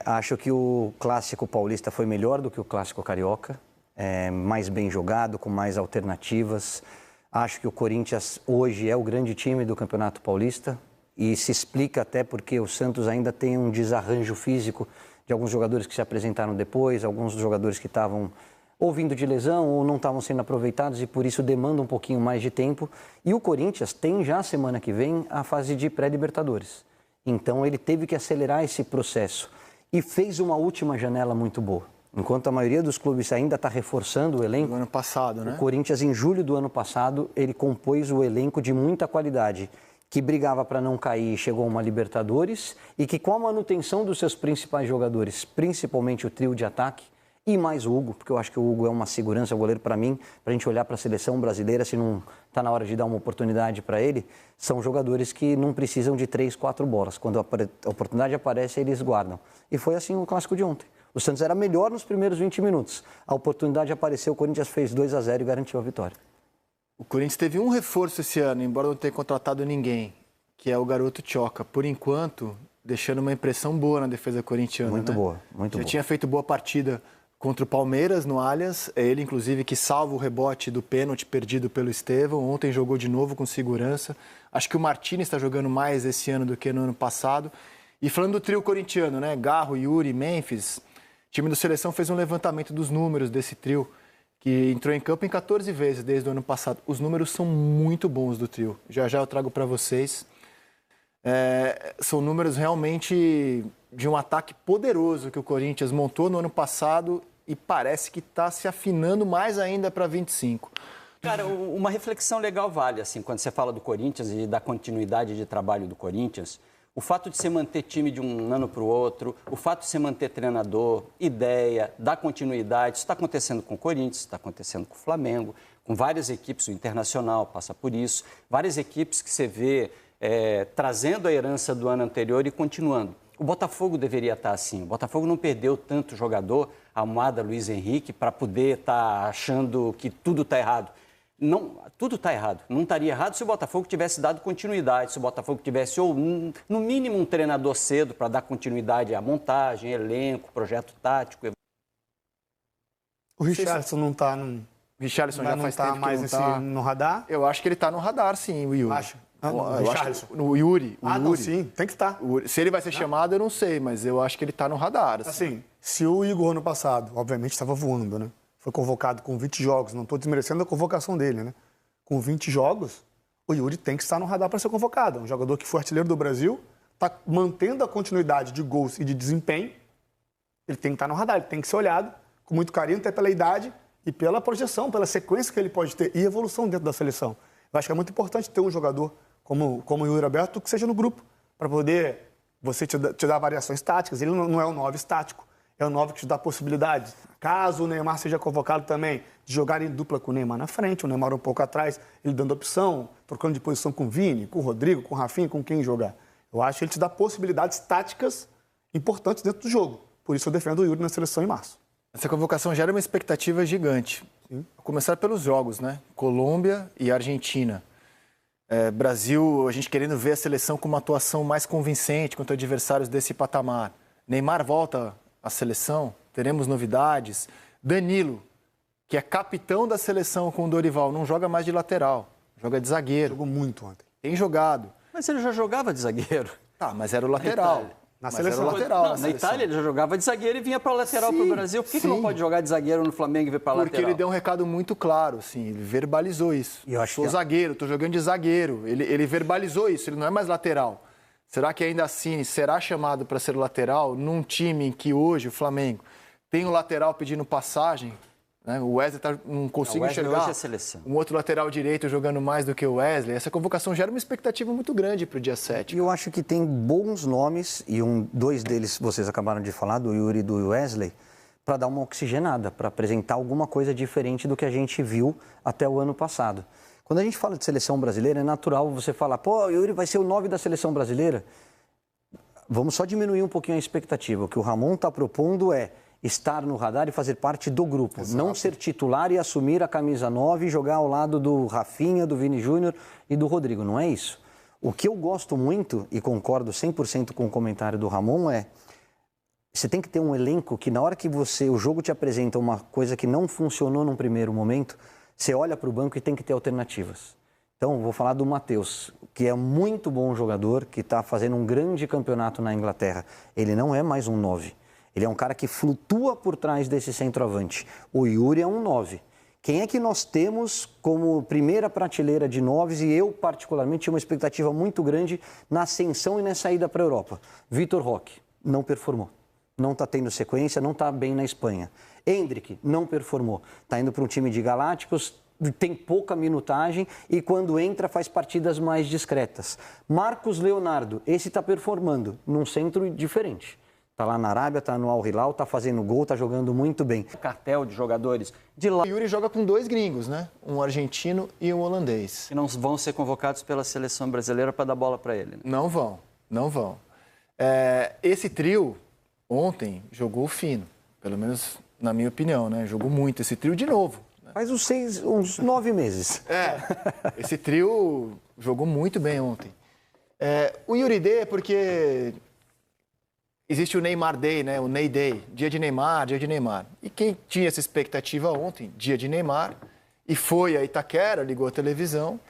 Acho que o Clássico Paulista foi melhor do que o Clássico Carioca, mais bem jogado, com mais alternativas. Acho que o Corinthians hoje é o grande time do Campeonato Paulista e se explica até porque o Santos ainda tem um desarranjo físico de alguns jogadores que se apresentaram depois, alguns jogadores que estavam ou vindo de lesão ou não estavam sendo aproveitados e por isso demanda um pouquinho mais de tempo. E o Corinthians tem já semana que vem a fase de pré-libertadores. Então ele teve que acelerar esse processo e fez uma última janela muito boa. Enquanto a maioria dos clubes ainda está reforçando o elenco... Do ano passado, né? O Corinthians, em julho do ano passado, ele compôs o elenco de muita qualidade, que brigava para não cair e chegou a uma Libertadores, e que com a manutenção dos seus principais jogadores, principalmente o trio de ataque, e mais o Hugo, porque eu acho que o Hugo é uma segurança, o goleiro para mim, para a gente olhar para a seleção brasileira, se não está na hora de dar uma oportunidade para ele, são jogadores que não precisam de 3, 4 bolas. Quando a oportunidade aparece, eles guardam. E foi assim o Clássico de ontem. O Santos era melhor nos primeiros 20 minutos. A oportunidade apareceu, o Corinthians fez 2-0 e garantiu a vitória. O Corinthians teve um reforço esse ano, embora não tenha contratado ninguém, que é o garoto Tchoca. Por enquanto, deixando uma impressão boa na defesa corintiana. Muito né? boa, muito boa. Já tinha feito boa partida contra o Palmeiras no Allianz. É ele, inclusive, que salva o rebote do pênalti perdido pelo Estevão. Ontem jogou de novo com segurança. Acho que o Martínez está jogando mais esse ano do que no ano passado. E falando do trio corintiano, né? Garro, Yuri, Memphis... O time do Seleção fez um levantamento dos números desse trio, que entrou em campo em 14 vezes desde o ano passado. Os números são muito bons do trio. Já já eu trago para vocês. São números realmente de um ataque poderoso que o Corinthians montou no ano passado e parece que está se afinando mais ainda para 25. Cara, uma reflexão legal vale, assim, quando você fala do Corinthians e da continuidade de trabalho do Corinthians... O fato de você manter time de um ano para o outro, o fato de você manter treinador, ideia, dar continuidade, isso está acontecendo com o Corinthians, está acontecendo com o Flamengo, com várias equipes, o Internacional passa por isso, várias equipes que você vê trazendo a herança do ano anterior e continuando. O Botafogo deveria estar assim, o Botafogo não perdeu tanto jogador, a Almada, Luiz Henrique, para poder estar achando que tudo está errado. Não, tudo está errado. Não estaria errado se o Botafogo tivesse dado continuidade, se o Botafogo tivesse, ou no mínimo, um treinador cedo para dar continuidade à montagem, elenco, projeto tático. O Richarlison não está no... Richarlison já faz tempo mais que não tá... no radar? Eu acho que ele está no radar, sim, o Yuri. Acho. O Yuri. Não, sim, tem que estar. Se ele vai ser chamado, eu não sei, mas eu acho que ele está no radar. Assim, se o Igor, ano passado, obviamente, estava voando, né? Foi convocado com 20 jogos, não estou desmerecendo a convocação dele, né? Com 20 jogos, o Yuri tem que estar no radar para ser convocado. É um jogador que foi artilheiro do Brasil, está mantendo a continuidade de gols e de desempenho, ele tem que estar no radar, ele tem que ser olhado com muito carinho, até pela idade e pela projeção, pela sequência que ele pode ter e evolução dentro da seleção. Eu acho que é muito importante ter um jogador como o Yuri Alberto que seja no grupo, para poder você te dar variações táticas. Ele não é um 9 estático. É o 9 que te dá possibilidade. Caso o Neymar seja convocado também, de jogar em dupla com o Neymar na frente, o Neymar um pouco atrás, ele dando opção, trocando de posição com o Vini, com o Rodrigo, com o Rafinha, com quem jogar. Eu acho que ele te dá possibilidades táticas importantes dentro do jogo. Por isso eu defendo o Yuri na seleção em março. Essa convocação gera uma expectativa gigante. Sim. A começar pelos jogos, né? Colômbia e Argentina. Brasil, a gente querendo ver a seleção com uma atuação mais convincente contra adversários desse patamar. Neymar volta a seleção, teremos novidades. Danilo, que é capitão da seleção com o Dorival, não joga mais de lateral, joga de zagueiro. Jogou muito ontem. Tem jogado. Mas ele já jogava de zagueiro. Tá, mas era o lateral. Na seleção. Era o lateral. Na Itália ele já jogava de zagueiro e vinha para o lateral para o Brasil. Por que não pode jogar de zagueiro no Flamengo e vir para a lateral? Porque ele deu um recado muito claro, assim, ele verbalizou isso. Eu acho sou zagueiro, estou jogando de zagueiro. Ele verbalizou isso, ele não é mais lateral. Será que ainda assim será chamado para ser lateral num time em que hoje o Flamengo tem um lateral pedindo passagem? Né? O Wesley não consigo enxergar hoje é seleção. Um outro lateral direito jogando mais do que o Wesley. Essa convocação gera uma expectativa muito grande para o dia 7. E eu acho que tem bons nomes, e dois deles vocês acabaram de falar, do Yuri e do Wesley, para dar uma oxigenada, para apresentar alguma coisa diferente do que a gente viu até o ano passado. Quando a gente fala de seleção brasileira, é natural você falar, pô, o Yuri vai ser o 9 da seleção brasileira. Vamos só diminuir um pouquinho a expectativa. O que o Ramon está propondo é estar no radar e fazer parte do grupo. Exato. Não ser titular e assumir a camisa 9 e jogar ao lado do Rafinha, do Vini Júnior e do Rodrigo. Não é isso. O que eu gosto muito, e concordo 100% com o comentário do Ramon, é Você tem que ter um elenco que na hora que o jogo te apresenta uma coisa que não funcionou num primeiro momento, você olha para o banco e tem que ter alternativas. Então, vou falar do Matheus, que é muito bom jogador, que está fazendo um grande campeonato na Inglaterra. Ele não é mais um 9. Ele é um cara que flutua por trás desse centroavante. O Yuri é um 9. Quem é que nós temos como primeira prateleira de 9s? E eu, particularmente, tinha uma expectativa muito grande na ascensão e na saída para a Europa. Vitor Roque não performou. Não está tendo sequência, não está bem na Espanha. Endrick não performou. Está indo para um time de galácticos, tem pouca minutagem e quando entra faz partidas mais discretas. Marcos Leonardo, esse está performando num centro diferente. Está lá na Arábia, está no Al Hilal, está fazendo gol, está jogando muito bem. Cartel de jogadores de lá. O Yuri joga com 2 gringos, né? Um argentino e um holandês. Que não vão ser convocados pela seleção brasileira para dar bola para ele. Né? Não vão. Esse trio, ontem, jogou fino. Pelo menos na minha opinião, né? Jogou muito esse trio de novo. Faz uns 9 meses. Esse trio jogou muito bem ontem. O Yuri Day é porque existe o Neymar Day, né? O Ney Day, dia de Neymar. E quem tinha essa expectativa ontem, dia de Neymar, e foi a Itaquera, ligou a televisão,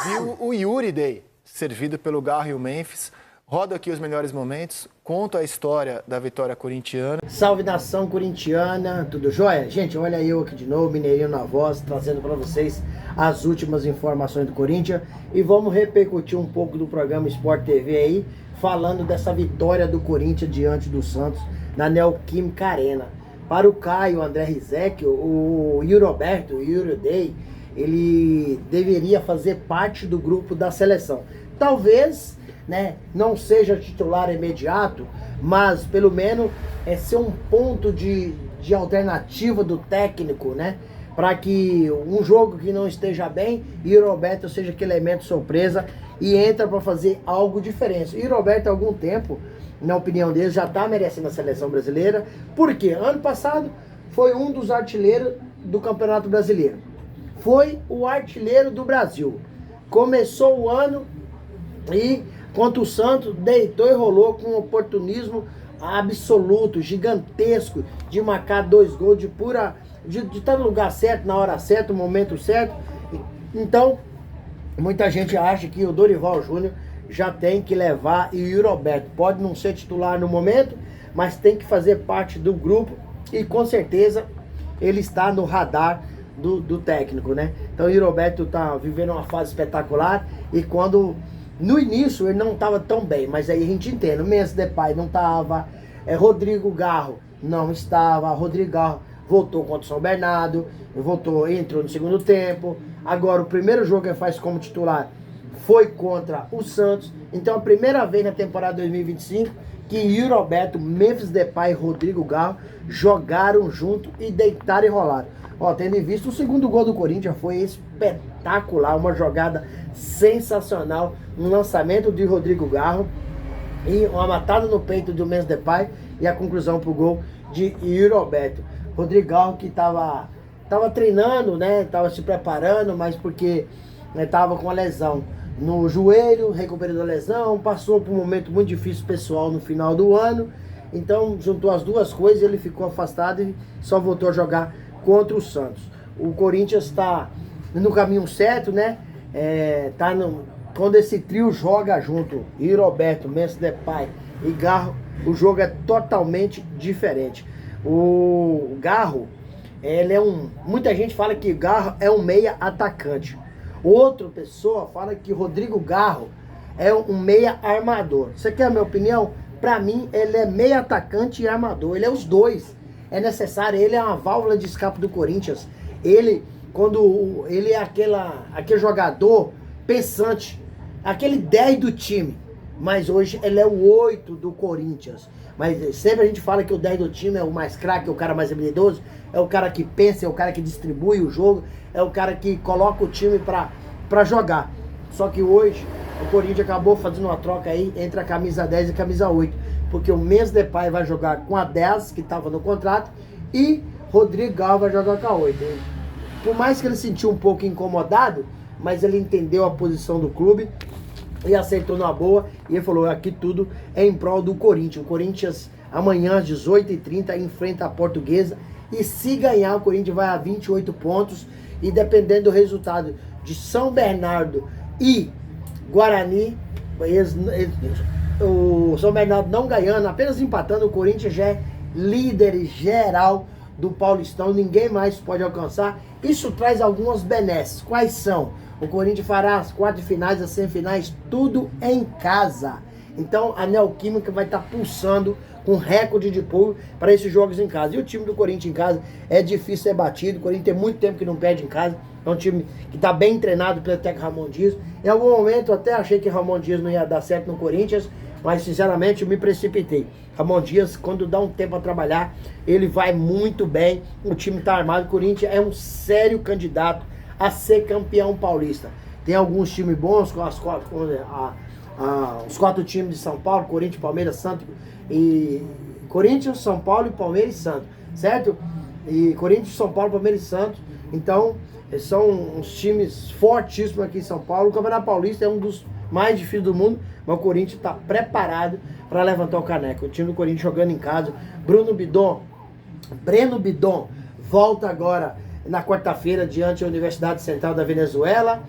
viu o Yuri Day, servido pelo Garro e o Memphis. Rodo aqui os melhores momentos, conto a história da vitória corintiana. Salve nação corintiana, tudo jóia? Gente, olha eu aqui de novo, Mineirinho na voz, trazendo para vocês as últimas informações do Corinthians. E vamos repercutir um pouco do programa Sport TV aí, falando dessa vitória do Corinthians diante do Santos na Neoquímica Arena. Para o Caio, o André Rizek, o Roberto, o Yuri Day, ele deveria fazer parte do grupo da seleção. Talvez, né, não seja titular imediato, mas pelo menos ser um ponto de alternativa do técnico, né? Para que um jogo que não esteja bem, e o Roberto seja aquele elemento surpresa e entra para fazer algo diferente. E o Roberto, há algum tempo, na opinião dele, já está merecendo a seleção brasileira. Por quê? Ano passado foi um dos artilheiros do Campeonato Brasileiro. Foi o artilheiro do Brasil. Começou o ano e contra o Santos, deitou e rolou com um oportunismo absoluto, gigantesco, de marcar 2 gols de estar no lugar certo, na hora certa, no momento certo. Então, muita gente acha que o Dorival Júnior já tem que levar, e o Roberto pode não ser titular no momento, mas tem que fazer parte do grupo e com certeza ele está no radar do técnico, né? Então o Roberto está vivendo uma fase espetacular e quando... No início ele não estava tão bem, mas aí a gente entende. O Memphis Depay não estava, Rodrigo Garro não estava, Rodrigo Garro voltou contra o São Bernardo, entrou no segundo tempo. Agora o primeiro jogo que ele faz como titular foi contra o Santos. Então a primeira vez na temporada 2025 que Yuri Roberto, Memphis Depay e Rodrigo Garro jogaram junto e deitaram e rolaram. Tendo em vista, o segundo gol do Corinthians foi espetacular, uma jogada sensacional, um lançamento de Rodrigo Garro e uma matada no peito do Memphis Depay e a conclusão pro gol de Yuri Roberto. Rodrigo Garro que estava treinando, né, estava se preparando, mas porque estava com a lesão no joelho, recuperando a lesão, passou por um momento muito difícil pessoal no final do ano, então juntou as duas coisas, ele ficou afastado e só voltou a jogar contra o Santos. O Corinthians está no caminho certo, né? Quando esse trio joga junto, e Roberto, Memphis Depay e Garro, o jogo é totalmente diferente. O Garro, muita gente fala que Garro é um meia atacante. Outra pessoa fala que Rodrigo Garro é um meia armador. Você quer a minha opinião? Para mim, ele é meia atacante e armador. Ele é os dois. É necessário, ele é uma válvula de escape do Corinthians. Ele é aquele jogador pensante, aquele 10 do time. Mas hoje ele é o 8 do Corinthians. Mas sempre a gente fala que o 10 do time é o mais craque, é o cara mais habilidoso, é o cara que pensa, é o cara que distribui o jogo, é o cara que coloca o time pra jogar. Só que hoje o Corinthians acabou fazendo uma troca aí entre a camisa 10 e a camisa 8. Porque o Memphis Depay vai jogar com a 10, que estava no contrato, e Rodrigo Garro vai jogar com a 8. Por mais que ele se sentiu um pouco incomodado, mas ele entendeu a posição do clube e aceitou na boa. E ele falou, aqui tudo é em prol do Corinthians. O Corinthians amanhã às 18h30 enfrenta a Portuguesa. E se ganhar, o Corinthians vai a 28 pontos. E dependendo do resultado de São Bernardo e Guarani, o São Bernardo não ganhando, apenas empatando, o Corinthians já é líder geral do Paulistão. Ninguém mais pode alcançar. Isso traz algumas benesses. Quais são? O Corinthians fará as quartas de finais, as semifinais, tudo em casa. Então a Neoquímica vai estar pulsando com recorde de público para esses jogos em casa. E o time do Corinthians em casa é difícil ser batido. O Corinthians tem muito tempo que não perde em casa. É um time que está bem treinado pelo técnico Ramon Dias. Em algum momento eu até achei que Ramon Dias não ia dar certo no Corinthians, mas sinceramente eu me precipitei. Ramon Dias, quando dá um tempo a trabalhar, ele vai muito bem. O time está armado. O Corinthians é um sério candidato a ser campeão paulista. Tem alguns times bons, com os 4 times de São Paulo, Corinthians, Palmeiras, Santos e Corinthians, São Paulo e Palmeiras e Santos, certo? E Corinthians, São Paulo, Palmeiras e Santos. Então, são uns times fortíssimos aqui em São Paulo. O Campeonato Paulista é um dos mais difíceis do mundo, mas o Corinthians está preparado para levantar o caneco. O time do Corinthians jogando em casa. Breno Bidon volta agora na quarta-feira diante da Universidade Central da Venezuela.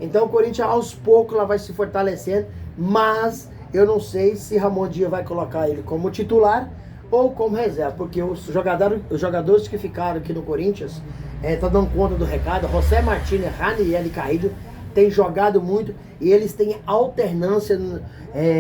Então o Corinthians aos poucos lá vai se fortalecendo, mas eu não sei se Ramon Dias vai colocar ele como titular ou como reserva, porque os jogadores que ficaram aqui no Corinthians estão dando conta do recado. José Martínez, Raniel e Carrillo têm jogado muito e eles têm alternância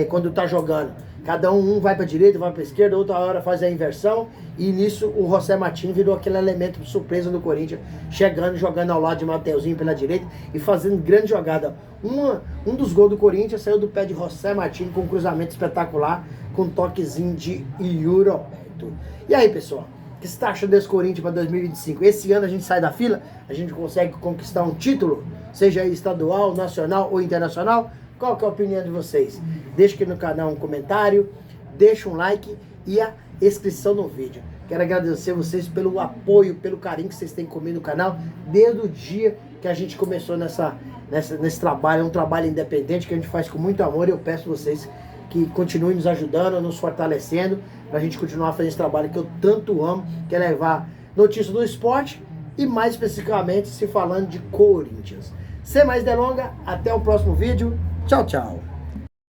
quando está jogando. Cada um vai para a direita, vai para a esquerda, outra hora faz a inversão. E nisso o José Martins virou aquele elemento de surpresa do Corinthians, chegando, jogando ao lado de Mateuzinho pela direita e fazendo grande jogada. Um dos gols do Corinthians saiu do pé de José Martins com um cruzamento espetacular, com um toquezinho de Yuri Alberto. E aí, pessoal, o que você está achando desse Corinthians para 2025? Esse ano a gente sai da fila? A gente consegue conquistar um título, seja aí estadual, nacional ou internacional? Qual que é a opinião de vocês? Deixa aqui no canal um comentário, deixa um like e a inscrição no vídeo. Quero agradecer vocês pelo apoio, pelo carinho que vocês têm comigo no canal, desde o dia que a gente começou nesse trabalho. É um trabalho independente que a gente faz com muito amor e eu peço a vocês que continuem nos ajudando, nos fortalecendo, para a gente continuar fazendo esse trabalho que eu tanto amo, que é levar notícias do esporte e mais especificamente se falando de Corinthians. Sem mais delongas, até o próximo vídeo. Tchau, tchau.